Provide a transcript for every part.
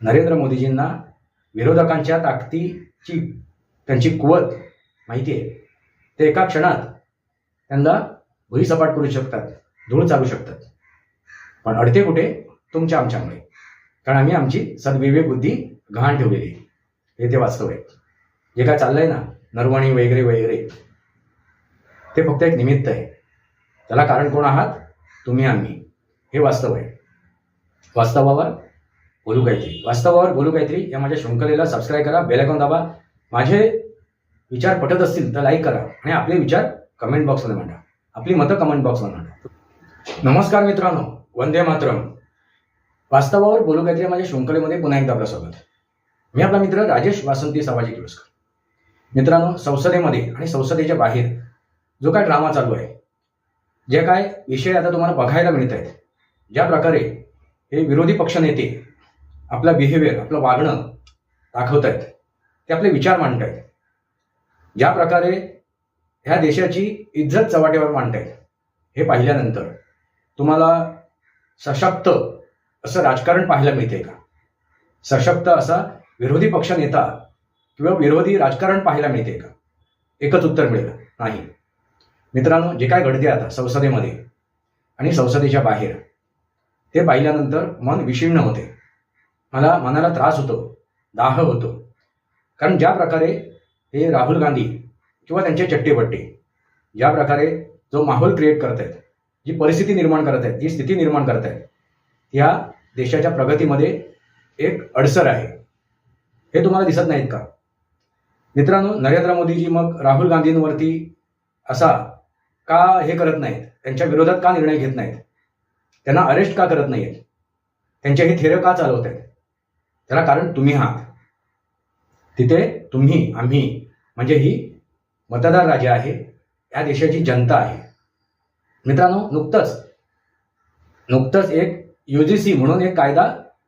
नरेंद्र मोदीजींना विरोधकांच्या ताकदीची त्यांची कुवत माहिती आहे. ते एका क्षणात त्यांना भुईसपाट करू शकतात, धूळ चालू शकतात. पण अडते कुठे? तुमच्या आमच्यामुळे. कारण आम्ही आमची सद्विवेक बुद्धी गहाण ठेवलेली आहे. हे ते वास्तव आहे. जे काय चाललंय ना, नरवणी वगैरे वगैरे, ते फक्त एक निमित्त आहे. त्याला कारण कोण आहात? तुम्ही आम्ही. हे वास्तव आहे. वास्तवावर बोलू काहीतरी. वास्तवावर बोलू काहीतरी या माझ्या शृंखलेला सबस्क्राईब करा, बेल आयकॉन दाबा. माझे विचार पटत असतील तर लाईक करा आणि आपले विचार कमेंट बॉक्समध्ये मांडा. आपली मतं कमेंट बॉक्समध्ये मांडा. नमस्कार मित्रांनो, वंदे मातरम. वास्तवावर बोलू काहीतरी माझ्या शृंखलेमध्ये पुन्हा एकदा आपलं स्वागत. मी आपला मित्र राजेश वासंती सामाजिक किर्लोस्कर. मित्रांनो, संसदेमध्ये आणि संसदेच्या बाहेर जो काय ड्रामा चालू आहे, जे काय विषय आता तुम्हाला बघायला मिळत आहेत, ज्या प्रकारे हे विरोधी पक्षनेते आपला बिहेवियर, आपलं वागणं दाखवत आहेत, ते आपले विचार मांडत आहेत, ज्या प्रकारे ह्या देशाची इज्जत चव्हाट्यावर मांडतायत, हे पाहिल्यानंतर तुम्हाला सशक्त असं राजकारण पाहायला मिळते का? सशक्त असा विरोधी पक्षनेता किंवा विरोधी राजकारण पाहायला मिळते का? एकच उत्तर मिळेल, नाही. मित्रांनो, जे काय घडते आता संसदेमध्ये आणि संसदेच्या बाहेर, ते पाहिल्यानंतर मन विषीर्ण होते. मला मनाला त्रास होतो, दाह होतो. कारण ज्या प्रकारे हे राहुल गांधी किंवा त्यांचे चट्टेबट्टे ज्या प्रकारे जो माहोल क्रिएट करत आहेत, जी परिस्थिती निर्माण करत आहेत, जी स्थिती निर्माण करत आहेत, या देशाच्या प्रगतीमध्ये एक अडसर आहे. हे तुम्हाला दिसत नाहीत का? मित्रांनो, नरेंद्र मोदीजी मग राहुल गांधींवरती असा का हे करत नाहीत? त्यांच्या विरोधात का निर्णय घेत नाहीत? त्यांना अरेस्ट का करत नाहीत? त्यांचे हे थेरं का चालवत आहेत? त्याला कारण तुम्ही आहात. तिथे तुम्ही आम्ही म्हणजे ही मतदार राजा आहे, या देशाची जनता आहे. मित्रांनो, नुकतंच एक UGC म्हणून एक कायदा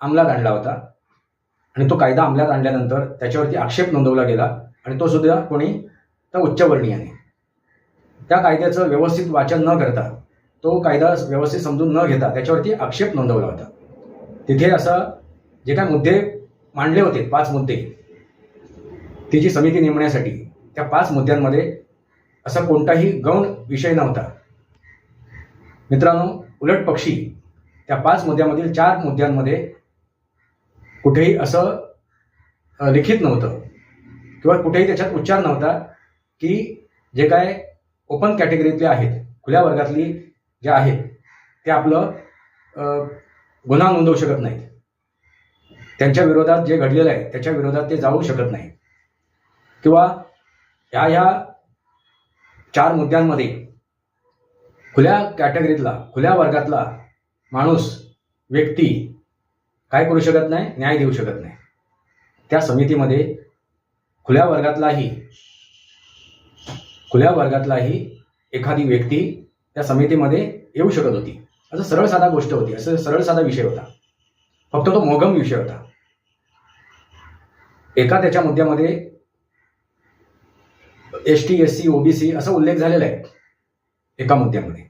अंमलात आणला होता आणि तो कायदा अंमलात आणल्यानंतर त्याच्यावरती आक्षेप नोंदवला गेला आणि तो सुद्धा कोणी तर उच्चवर्णीयाने. त्या कायद्याचं व्यवस्थित वाचन न करता, तो कायदा व्यवस्थित समजून न घेता त्याच्यावरती आक्षेप नोंदवला होता. तिथे असं जे काय मुद्दे मांडले होते, 5 मुद्दे, तिची समिती नेमण्यासाठी, त्या 5 मुद्द्यांमध्ये असा कोणताही गौण विषय नव्हता. मित्रांनो, उलट पक्षी त्या 5 मुद्द्यामधील 4 मुद्द्यांमध्ये कुठेही असं लिखित नव्हतं किंवा कुठेही त्याच्यात उच्चार नव्हता की जे काय ओपन कॅटेगरीतले आहेत, खुल्या वर्गातली जे आहेत, ते आपलं गुन्हा नोंदवू शकत नाहीत. त्यांच्या विरोधात जे घडलेलं आहे त्याच्या विरोधात ते जाऊ शकत नाही. किंवा ह्या 4 मुद्द्यांमध्ये खुल्या कॅटेगरीतला, खुल्या वर्गातला माणूस, व्यक्ती काय करू शकत नाही? न्याय देऊ शकत नाही. त्या समितीमध्ये खुल्या वर्गातलाही एखादी व्यक्ती त्या समितीमध्ये येऊ शकत होती. असं सरळ साधा गोष्ट होती, असं सरळ साधा विषय होता. फक्त तो मोगम विषय होता. एका त्याच्या मुद्द्यामध्ये ST, SC, OBC असा उल्लेख झालेला आहे एका मुद्द्यामध्ये.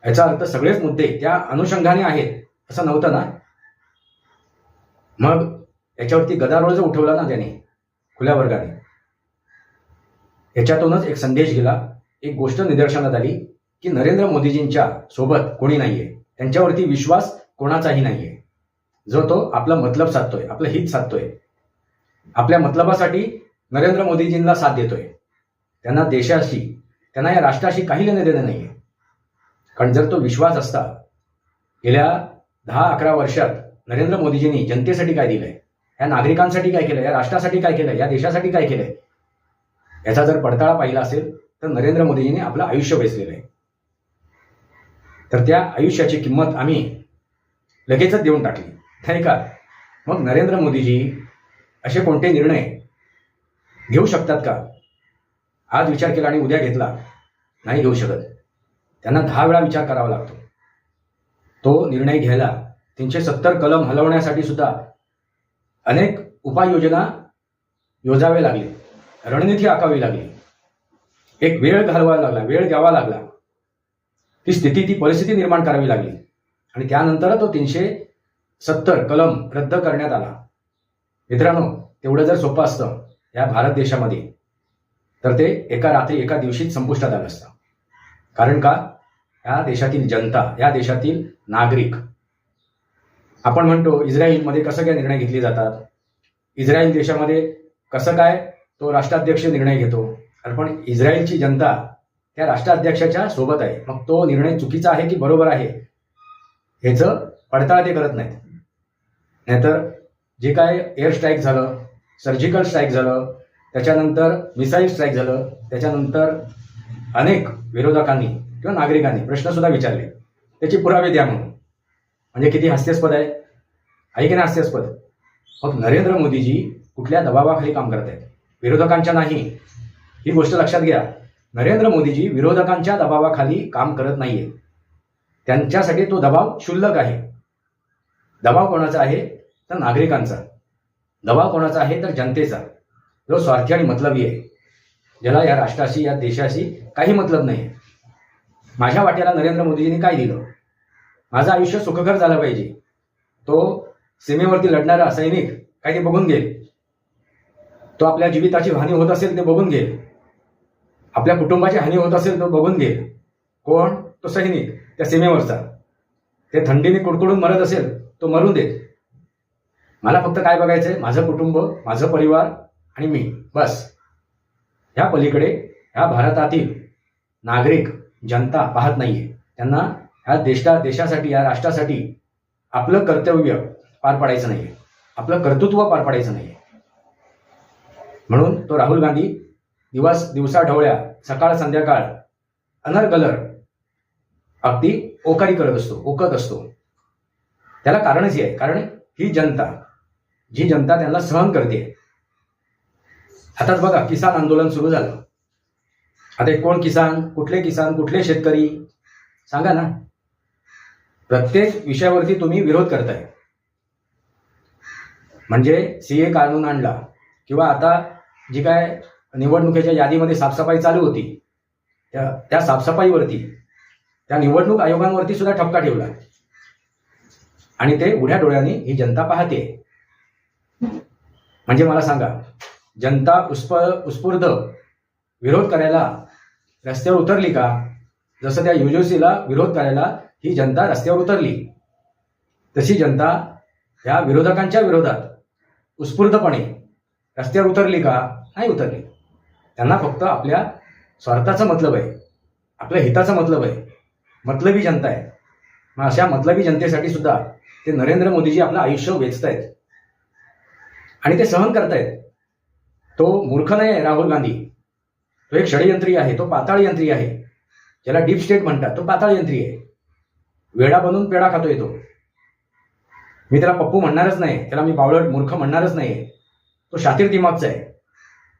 याचा अर्थ सगळेच मुद्दे त्या अनुषंगाने आहेत असं नव्हतं ना. मग याच्यावरती गदारोळ जो उठवला ना त्याने, खुल्या वर्गाने, याच्यातूनच एक संदेश गेला, एक गोष्ट निदर्शनात आली की नरेंद्र मोदीजींच्या सोबत कोणी नाहीये, त्यांच्यावरती विश्वास कोणाचाही नाहीये. जो तो आपला मतलब साधतोय, आपलं हित साधतोय, आपल्या मतलबासाठी नरेंद्र मोदीजींना साथ देतोय. त्यांना देशाशी, त्यांना या राष्ट्राशी काही लेणं देणं नाहीये. कारण जर तो विश्वास असता, गेल्या 10-11 वर्षात नरेंद्र मोदीजींनी जनतेसाठी काय दिलंय, या नागरिकांसाठी काय केलंय, या राष्ट्रासाठी काय केलंय, या देशासाठी काय केलंय, याचा जर पडताळा पाहिला असेल तर नरेंद्र मोदीजींनी आपलं आयुष्य वेचलेलं आहे. तर त्या आयुष्याची किंमत आम्ही लगेचच देऊन टाकली, नाही का? मग नरेंद्र मोदीजी असे कोणते निर्णय घेऊ शकतात का? आज विचार केला आणि उद्या घेतला, नाही घेऊ शकत. त्यांना 10 वेळा विचार करावा लागतो. तो निर्णय घ्यायला 370 कलम हलवण्यासाठी सुद्धा अनेक उपाययोजना योजावे लागले, रणनीती आखावी लागली, एक वेळ घालवावा लागला, वेळ द्यावा लागला, ती परिस्थिती निर्माण करावी लागली आणि त्यानंतर तो 370 कलम रद्द करण्यात आला. मित्रांनो, तेवढं जर सोपं असतं या भारत देशामध्ये तर ते एका रात्री एका दिवशीच संपुष्टात आलं असतं. कारण का, या देशातील जनता, या देशातील नागरिक, आपण म्हणतो इस्रायलमध्ये कसं काय निर्णय घेतले जातात, इस्रायल देशामध्ये कसं काय तो राष्ट्राध्यक्ष निर्णय घेतो, पण इस्रायलची जनता त्या राष्ट्राध्यक्षाच्या सोबत आहे. मग तो निर्णय चुकीचा आहे की बरोबर आहे ह्याचं पडताळ ते करत नाहीत. नाहीतर जे काय एअर स्ट्राईक झालं, सर्जिकल स्ट्राईक झालं, त्याच्यानंतर मिसाईल स्ट्राईक झालं, त्याच्यानंतर अनेक विरोधकांनी किंवा नागरिकांनी प्रश्नसुद्धा विचारले, त्याचे पुरावे द्या म्हणून. म्हणजे किती हास्यास्पद आहे की नाही हास्यास्पद. मग नरेंद्र मोदीजी कुठल्या दबावाखाली काम करत आहेत? विरोधकांच्या नाही, ही गोष्ट लक्षात घ्या. नरेंद्र मोदीजी विरोधकांच्या दबावाखाली काम करत नाहीये. त्यांच्यासाठी तो दबाव क्षुल्लक आहे. दबाव कोणाचा आहे तर नागरिकांचा. दबाव कोणाचा आहे तर जनतेचा, जो स्वार्थी आणि मतलबी आहे, ज्याला या राष्ट्राशी या देशाशी काही मतलब नाही. माझ्या वाट्याला नरेंद्र मोदीजींनी काय दिलं? माझं आयुष्य सुखकर झालं पाहिजे. तो सीमेवरती लढणारा सैनिक काय ते बघून घेईल, तो आपल्या जीविताची हानी होत असेल ते बघून घेईल, आपल्या कुटुंबाची हानी होत असेल तो बघून घेईल. कोण? तो सैनिक त्या सीमेवरचा. ते थंडीने कुडकुडून मरत असेल तो मरून देत. मला फक्त काय बघायचंय? माझं कुटुंब, माझं परिवार आणि मी, बस. ह्या पलीकडे ह्या भारतातील नागरिक, जनता पाहत नाहीये. त्यांना ह्या देशासाठी, या राष्ट्रासाठी आपलं कर्तव्य पार पाडायचं नाहीये, आपलं कर्तृत्व पार पाडायचं नाहीये. म्हणून तो राहुल गांधी दिवसा ढवळ्या, सकाळ संध्याकाळ अनर्गलर अगदी ओकारी करत असतो, ओकत असतो. त्याला कारणच आहे, कारण ही जनता, जी जनता त्यांना सहन करते. आताच बघा, किसान आंदोलन सुरू झालं. आता कोण किसान, कुठले शेतकरी सांगा ना. प्रत्येक विषयावरती तुम्ही विरोध करताय. म्हणजे सीए कानून आणला, किंवा आता जी काय निवडणुकीच्या यादीमध्ये साफसफाई चालू होती, त्या साफसफाईवरती, त्या निवडणूक आयोगांवरती सुद्धा ठपका ठेवला. आणि ते उघड्या डोळ्यांनी ही जनता पाहते. म्हणजे मला सांगा, जनता उत्स्फूर्त विरोध करायला रस्त्यावर उतरली का? जसं त्या युजीसीला विरोध करायला ही जनता रस्त्यावर उतरली, तशी जनता या विरोधकांच्या विरोधात उत्स्फूर्तपणे रस्त्यावर उतरली का? नाही उतरली. त्यांना फक्त आपल्या स्वार्थाचं मतलब आहे, आपल्या हिताचं मतलब आहे. मतलबी जनता आहे. मग अशा मतलबी जनतेसाठी सुद्धा ते नरेंद्र मोदीजी आपलं आयुष्य वेचतायत आणि ते सहन करतायत. तो मूर्ख नाही आहे राहुल गांधी. तो एक षडयंत्री आहे, तो पाताळ यंत्री आहे. ज्याला डीप स्टेट म्हणतात, तो पाताळ यंत्री आहे. वेडा बनून पेडा खातोय तो. मी त्याला पप्पू म्हणणारच नाही, त्याला मी बावळट मूर्ख म्हणणारच नाही. तो शातीर दिमागचा आहे.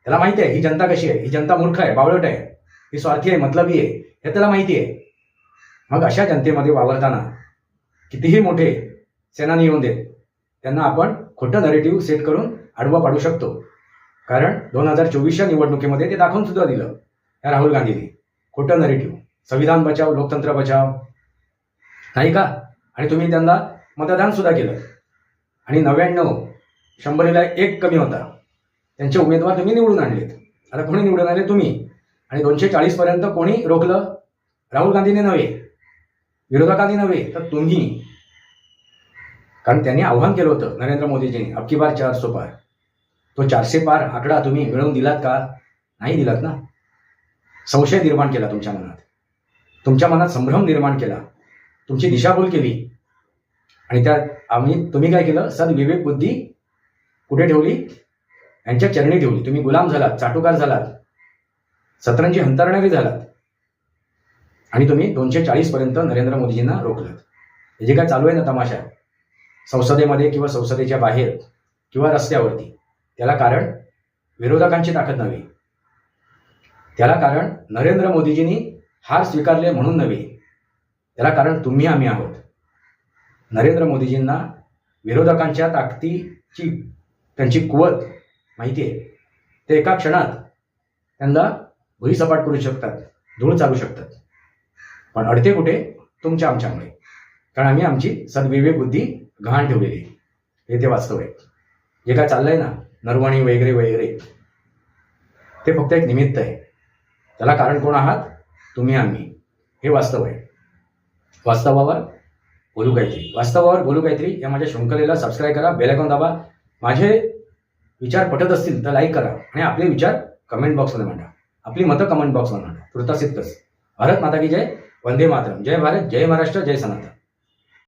त्याला माहिती आहे ही जनता कशी आहे. ही जनता मूर्ख आहे, बावळट आहे, ही स्वार्थी आहे, मतलबी आहे, हे त्याला माहिती आहे. मग अशा जनतेमध्ये वावरताना कितीही मोठे सेनानी येऊन देत, त्यांना आपण खोटं नरेटिव्ह सेट करून आडवा पाडू शकतो. कारण 2024च्या निवडणुकीमध्ये ते दाखवून सुद्धा दिलं या राहुल गांधींनी. खोटं नरेटिव्ह, संविधान बचाव, लोकतंत्र बचाव, नाही का? आणि तुम्ही त्यांना मतदान सुद्धा केलं. आणि 99-100 कमी होता, त्यांचे उमेदवार तुम्ही निवडून आणलेत. आता कोणी निवडून आले? तुम्ही. आणि 240 पर्यंत कोणी रोखलं? राहुल गांधीने नव्हे, विरोधकांनी नव्हे, तर तुम्ही. कारण त्यांनी आव्हान केलं होतं नरेंद्र मोदीजींनी, अबकी बार 400 पार. तो 400 पार आकडा तुम्ही मिळवून दिलात का? नाही दिलात ना. संशय निर्माण केला तुमच्या मनात, तुमच्या मनात संभ्रम निर्माण केला, तुमची दिशाभूल केली. आणि त्यात तुम्ही काय केलं? सद्विवेक बुद्धी कुठे ठेवली? यांच्या चरणी ठेवली. तुम्ही गुलाम झालात, चाटुकार झालात, सतरंजी हंतरणारे झालात. आणि तुम्ही 240 पर्यंत नरेंद्र मोदीजींना रोखलं. हे जे काय चालू आहे ना तमाशा, संसदेमध्ये किंवा संसदेच्या बाहेर किंवा रस्त्यावरती, त्याला कारण विरोधकांची ताकद नव्हे. त्याला कारण नरेंद्र मोदीजींनी हार स्वीकारले म्हणून नव्हे. त्याला कारण तुम्ही आम्ही आहोत. नरेंद्र मोदीजींना विरोधकांच्या ताकदीची, त्यांची कुवत माहिती आहे. ते एका क्षणात त्यांना भुईसपाट करू शकतात, धूळ चालू शकतात. पण अडते कुठे? तुमच्या आमच्यामुळे. कारण आम्ही आमची सद्विवेक बुद्धी गहाण ठेवलेली. हे ते वास्तव आहे. जे काय चाललंय ना, नरवणी वगैरे वगैरे, ते फक्त एक निमित्त आहे. त्याला कारण कोण आहात? तुम्ही, आम्ही. हे वास्तव आहे. वास्तवावर बोलू काहीतरी या माझ्या शृंखलेला सबस्क्राईब करा, बेल आयकॉन दाबा. माझे विचार पटत असतील तर लाईक करा आणि आपले विचार कमेंट बॉक्समध्ये मांडा. आपली मतं कमेंट बॉक्समध्ये मांडा. तुर्तास इतकंच. भारत माता की जय. वंदे मातरम. जय भारत, जय महाराष्ट्र, जय सनातन.